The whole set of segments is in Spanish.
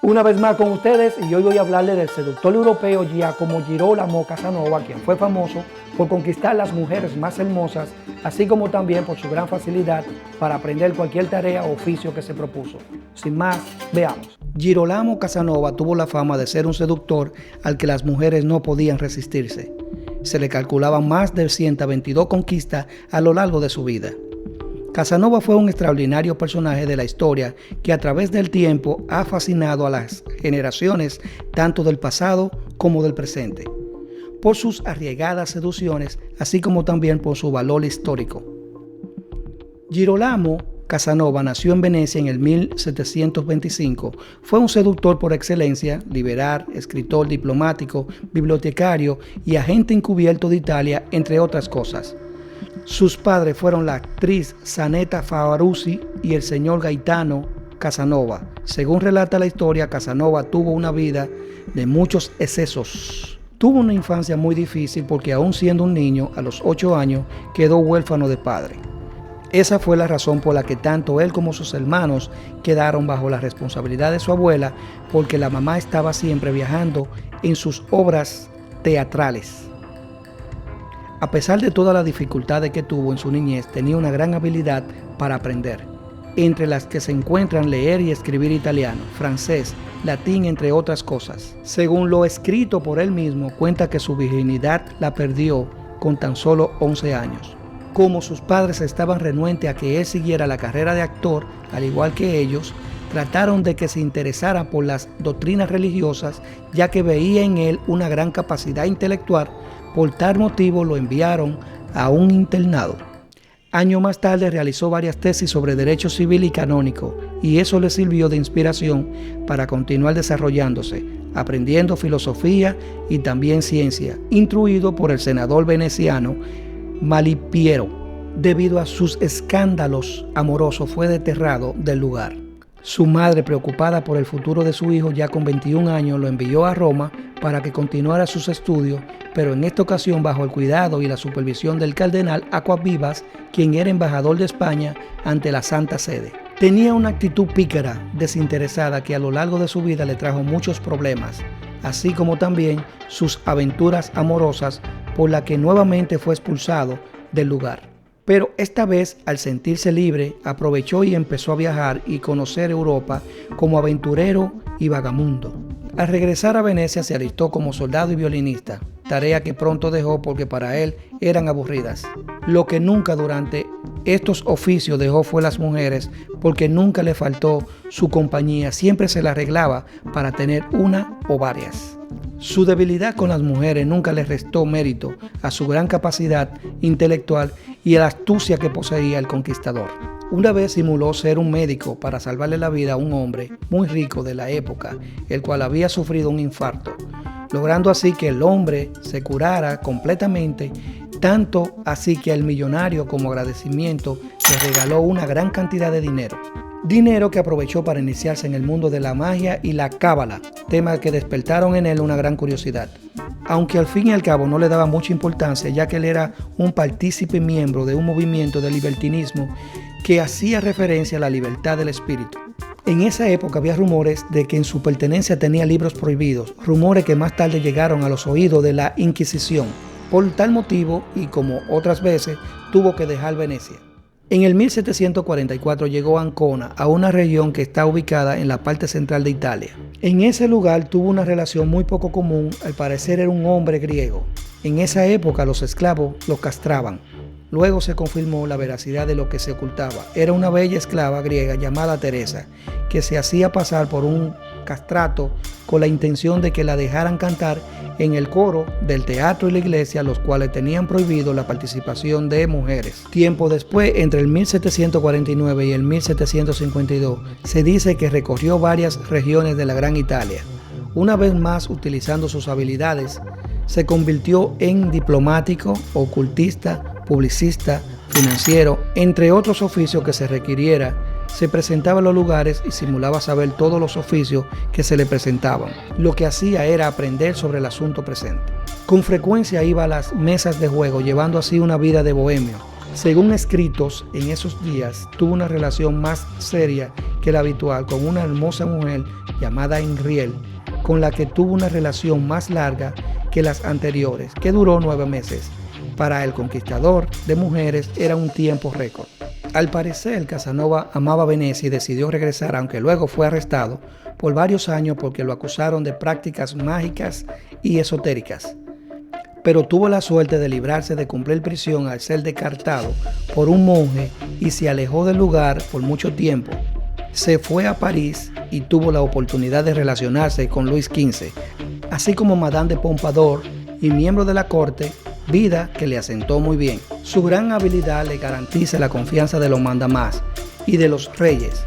Una vez más con ustedes, y hoy voy a hablarles del seductor europeo Giacomo Girolamo Casanova, quien fue famoso por conquistar las mujeres más hermosas, así como también por su gran facilidad para aprender cualquier tarea o oficio que se propuso. Sin más, veamos. Girolamo Casanova tuvo la fama de ser un seductor al que las mujeres no podían resistirse. Se le calculaban más de 122 conquistas a lo largo de su vida. Casanova fue un extraordinario personaje de la historia que a través del tiempo ha fascinado a las generaciones tanto del pasado como del presente, por sus arriesgadas seducciones, así como también por su valor histórico. Girolamo Casanova nació en Venecia en el 1725. Fue un seductor por excelencia, liberal, escritor, diplomático, bibliotecario y agente encubierto de Italia, entre otras cosas. Sus padres fueron la actriz Zanetta Favaruzzi y el señor Gaetano Casanova. Según relata la historia, Casanova tuvo una vida de muchos excesos. Tuvo una infancia muy difícil porque aún siendo un niño, a los 8 años, quedó huérfano de padre. Esa fue la razón por la que tanto él como sus hermanos quedaron bajo la responsabilidad de su abuela, porque la mamá estaba siempre viajando en sus obras teatrales. A pesar de todas las dificultades que tuvo en su niñez, tenía una gran habilidad para aprender, entre las que se encuentran leer y escribir italiano, francés, latín, entre otras cosas. Según lo escrito por él mismo, cuenta que su virginidad la perdió con tan solo 11 años. Como sus padres estaban renuentes a que él siguiera la carrera de actor, al igual que ellos, trataron de que se interesara por las doctrinas religiosas, ya que veía en él una gran capacidad intelectual. Por tal motivo lo enviaron a un internado. Años más tarde realizó varias tesis sobre derecho civil y canónico, y eso le sirvió de inspiración para continuar desarrollándose, aprendiendo filosofía y también ciencia, instruido por el senador veneciano Malipiero. Debido a sus escándalos amorosos fue desterrado del lugar. Su madre, preocupada por el futuro de su hijo ya con 21 años, lo envió a Roma para que continuara sus estudios, pero en esta ocasión bajo el cuidado y la supervisión del cardenal Acquavivas, quien era embajador de España ante la Santa Sede. Tenía una actitud pícara, desinteresada, que a lo largo de su vida le trajo muchos problemas, así como también sus aventuras amorosas, por la que nuevamente fue expulsado del lugar. Pero esta vez, al sentirse libre, aprovechó y empezó a viajar y conocer Europa como aventurero y vagamundo. Al regresar a Venecia se alistó como soldado y violinista, tarea que pronto dejó porque para él eran aburridas. Lo que nunca durante estos oficios dejó fue las mujeres, porque nunca le faltó su compañía, siempre se la arreglaba para tener una o varias. Su debilidad con las mujeres nunca le restó mérito a su gran capacidad intelectual y a la astucia que poseía el conquistador. Una vez simuló ser un médico para salvarle la vida a un hombre muy rico de la época, el cual había sufrido un infarto, logrando así que el hombre se curara completamente, tanto así que el millonario, como agradecimiento, le regaló una gran cantidad de dinero. Dinero que aprovechó para iniciarse en el mundo de la magia y la cábala, temas que despertaron en él una gran curiosidad. Aunque al fin y al cabo no le daba mucha importancia, ya que él era un partícipe miembro de un movimiento de libertinismo que hacía referencia a la libertad del espíritu. En esa época había rumores de que en su pertenencia tenía libros prohibidos, rumores que más tarde llegaron a los oídos de la Inquisición. Por tal motivo, y como otras veces, tuvo que dejar Venecia. En el 1744 llegó a Ancona, a una región que está ubicada en la parte central de Italia. En ese lugar tuvo una relación muy poco común, al parecer era un hombre griego. En esa época los esclavos los castraban. Luego se confirmó la veracidad de lo que se ocultaba. Era una bella esclava griega llamada Teresa, que se hacía pasar por un castrato con la intención de que la dejaran cantar en el coro del teatro y la iglesia, los cuales tenían prohibido la participación de mujeres. Tiempo después, entre el 1749 y el 1752, se dice que recorrió varias regiones de la Gran Italia. Una vez más, utilizando sus habilidades, se convirtió en diplomático, ocultista, publicista, financiero, entre otros oficios que se requiriera. Se presentaba en los lugares y simulaba saber todos los oficios que se le presentaban. Lo que hacía era aprender sobre el asunto presente. Con frecuencia iba a las mesas de juego, llevando así una vida de bohemio. Según escritos en esos días, tuvo una relación más seria que la habitual con una hermosa mujer llamada Henriel, con la que tuvo una relación más larga que las anteriores, que duró 9 meses. Para el conquistador de mujeres era un tiempo récord. Al parecer, Casanova amaba Venecia y decidió regresar, aunque luego fue arrestado por varios años porque lo acusaron de prácticas mágicas y esotéricas. Pero tuvo la suerte de librarse de cumplir prisión al ser descartado por un monje y se alejó del lugar por mucho tiempo. Se fue a París y tuvo la oportunidad de relacionarse con Luis XV, así como Madame de Pompadour y miembro de la corte, vida que le asentó muy bien. Su gran habilidad le garantiza la confianza de los mandamás y de los reyes.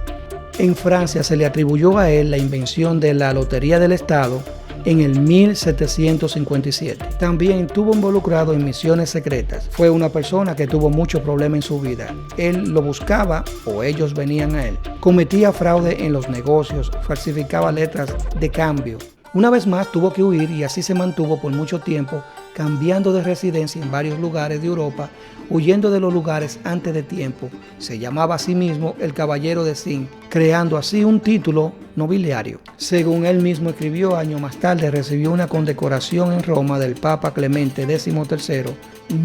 En Francia se le atribuyó a él la invención de la Lotería del Estado en el 1757. También estuvo involucrado en misiones secretas. Fue una persona que tuvo muchos problemas en su vida. Él lo buscaba o ellos venían a él. Cometía fraude en los negocios, falsificaba letras de cambio. Una vez más tuvo que huir y así se mantuvo por mucho tiempo, cambiando de residencia en varios lugares de Europa, huyendo de los lugares antes de tiempo. Se llamaba a sí mismo el Caballero de Zinc, creando así un título nobiliario. Según él mismo escribió, años más tarde recibió una condecoración en Roma del Papa Clemente XIII.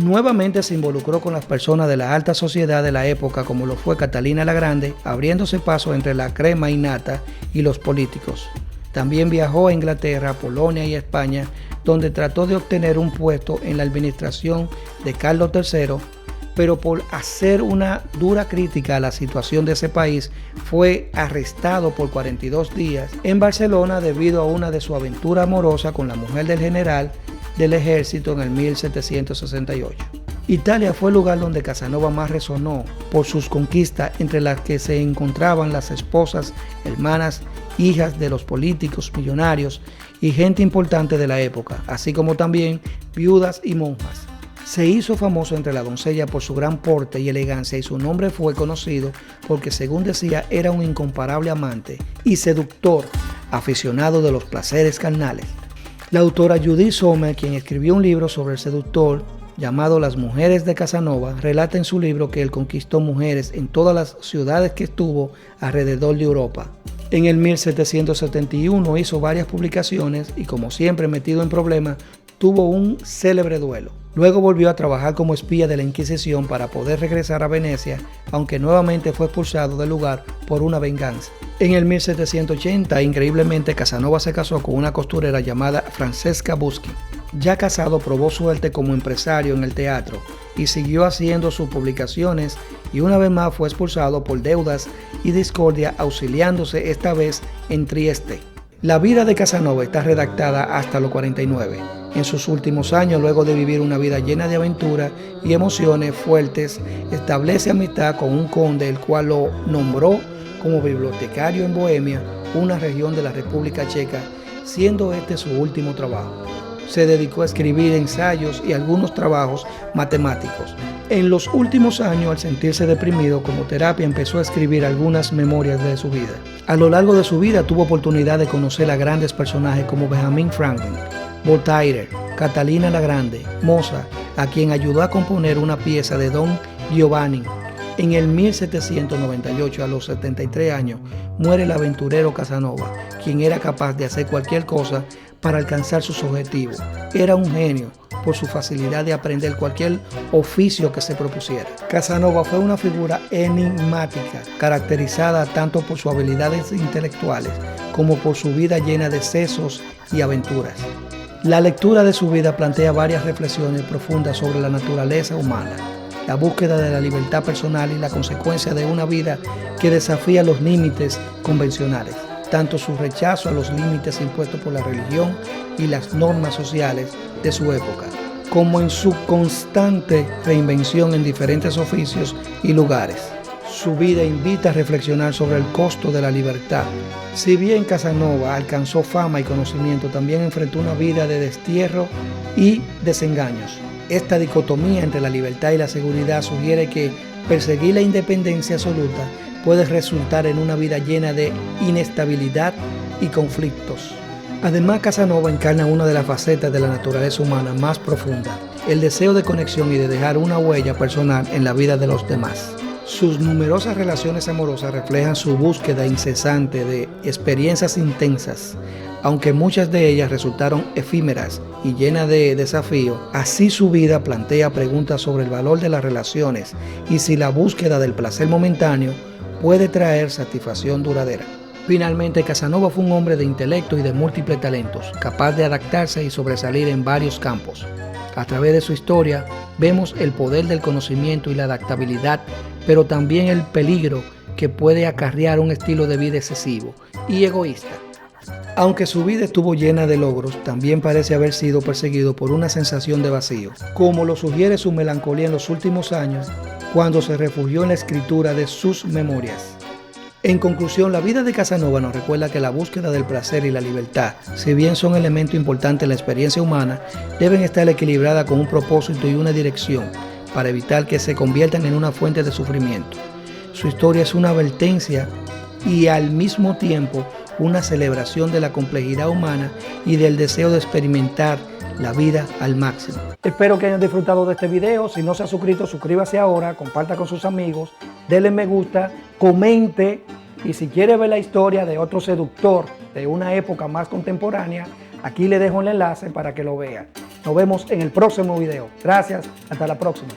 Nuevamente se involucró con las personas de la alta sociedad de la época, como lo fue Catalina la Grande, abriéndose paso entre la crema innata y los políticos. También viajó a Inglaterra, Polonia y España, donde trató de obtener un puesto en la administración de Carlos III, pero por hacer una dura crítica a la situación de ese país, fue arrestado por 42 días en Barcelona debido a una de su aventura amorosa con la mujer del general del ejército en el 1768. Italia fue el lugar donde Casanova más resonó por sus conquistas, entre las que se encontraban las esposas, hermanas, hijas de los políticos millonarios y gente importante de la época, así como también viudas y monjas. Se hizo famoso entre la doncella por su gran porte y elegancia y su nombre fue conocido porque, según decía, era un incomparable amante y seductor, aficionado de los placeres carnales. La autora Judith Sommer, quien escribió un libro sobre el seductor llamado Las mujeres de Casanova, relata en su libro que él conquistó mujeres en todas las ciudades que estuvo alrededor de Europa. En el 1771 hizo varias publicaciones y, como siempre metido en problemas, tuvo un célebre duelo. Luego volvió a trabajar como espía de la Inquisición para poder regresar a Venecia, aunque nuevamente fue expulsado del lugar por una venganza. En el 1780, increíblemente, Casanova se casó con una costurera llamada Francesca Buschi. Ya casado, probó suerte como empresario en el teatro y siguió haciendo sus publicaciones, y una vez más fue expulsado por deudas y discordia, auxiliándose esta vez en Trieste. La vida de Casanova está redactada hasta los 49. En sus últimos años, luego de vivir una vida llena de aventuras y emociones fuertes, establece amistad con un conde, el cual lo nombró como bibliotecario en Bohemia, una región de la República Checa, siendo este su último trabajo. Se dedicó a escribir ensayos y algunos trabajos matemáticos. En los últimos años, al sentirse deprimido, como terapia empezó a escribir algunas memorias de su vida. A lo largo de su vida tuvo oportunidad de conocer a grandes personajes como Benjamin Franklin, Voltaire, Catalina la Grande, Mozart, a quien ayudó a componer una pieza de Don Giovanni. En el 1798, a los 73 años, muere el aventurero Casanova, quien era capaz de hacer cualquier cosa para alcanzar sus objetivos. Era un genio por su facilidad de aprender cualquier oficio que se propusiera. Casanova fue una figura enigmática, caracterizada tanto por sus habilidades intelectuales como por su vida llena de excesos y aventuras. La lectura de su vida plantea varias reflexiones profundas sobre la naturaleza humana, la búsqueda de la libertad personal y la consecuencia de una vida que desafía los límites convencionales, tanto su rechazo a los límites impuestos por la religión y las normas sociales de su época, como en su constante reinvención en diferentes oficios y lugares. Su vida invita a reflexionar sobre el costo de la libertad. Si bien Casanova alcanzó fama y conocimiento, también enfrentó una vida de destierro y desengaños. Esta dicotomía entre la libertad y la seguridad sugiere que perseguir la independencia absoluta puede resultar en una vida llena de inestabilidad y conflictos. Además, Casanova encarna una de las facetas de la naturaleza humana más profunda, el deseo de conexión y de dejar una huella personal en la vida de los demás. Sus numerosas relaciones amorosas reflejan su búsqueda incesante de experiencias intensas, aunque muchas de ellas resultaron efímeras y llenas de desafíos. Así su vida plantea preguntas sobre el valor de las relaciones y si la búsqueda del placer momentáneo puede traer satisfacción duradera. Finalmente, Casanova fue un hombre de intelecto y de múltiples talentos, capaz de adaptarse y sobresalir en varios campos. A través de su historia, vemos el poder del conocimiento y la adaptabilidad, pero también el peligro que puede acarrear un estilo de vida excesivo y egoísta. Aunque su vida estuvo llena de logros, también parece haber sido perseguido por una sensación de vacío, como lo sugiere su melancolía en los últimos años, cuando se refugió en la escritura de sus memorias. En conclusión, la vida de Casanova nos recuerda que la búsqueda del placer y la libertad, si bien son elementos importantes en la experiencia humana, deben estar equilibradas con un propósito y una dirección para evitar que se conviertan en una fuente de sufrimiento. Su historia es una advertencia y al mismo tiempo una celebración de la complejidad humana y del deseo de experimentar la vida al máximo. Espero que hayan disfrutado de este video. Si no se ha suscrito, suscríbase ahora, comparta con sus amigos, denle me gusta, comente, y si quiere ver la historia de otro seductor de una época más contemporánea, aquí le dejo el enlace para que lo vea. Nos vemos en el próximo video. Gracias, hasta la próxima.